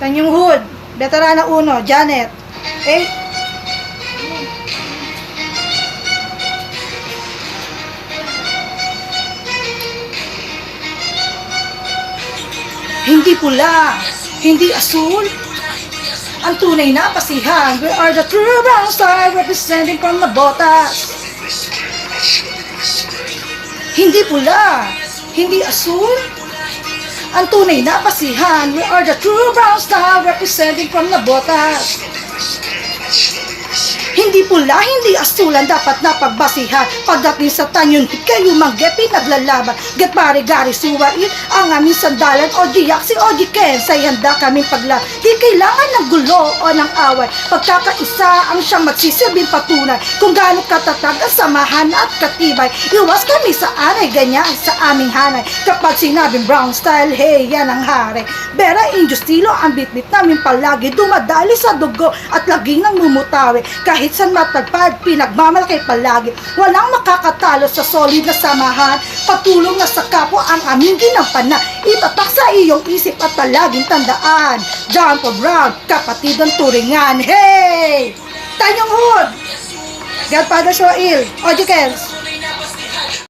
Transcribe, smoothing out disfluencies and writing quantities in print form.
Tanyong Hood, Veterana 1, Janet. Eh, hindi pula, hindi asul, ang tunay na pasihan. We are the true brown star representing from Nabotas. Hindi pula, hindi asul, ang tunay na pasihan. We are the true brown star representing from Nabotas. Hindi pula, hindi asulan, dapat na pagbasihan. Pagdating sa tanyon, kayo mangge, pinaglalaban. Get pare-gari, suwain, ang aming sandalan. O diyaksi, o diken, say handa kaming pagla. Di kailangan ng gulo o ng away. Pagkakaisa ang siyang magsisilbing patunay. Kung gaano katatag ang samahan at katibay. Iwas kami sa anay, ganyan sa aming hanay. Kapag sinabing brown style, hey, yan ang hari. Bera injustilo, ang bitbit namin palagi. Dumadali sa dugo at laging nang mumutawi. Kahit saan matagpad, pinagmamalaki palagi. Walang makakatalo sa solid na samahan. Patulong na sa kapwa ang aming ginampanan. Itatak sa iyong isip at palaging tandaan. John Paul Brown, kapatid ng turingan. Hey! Tanyong Hood! Godfather Shoail, Ojikens.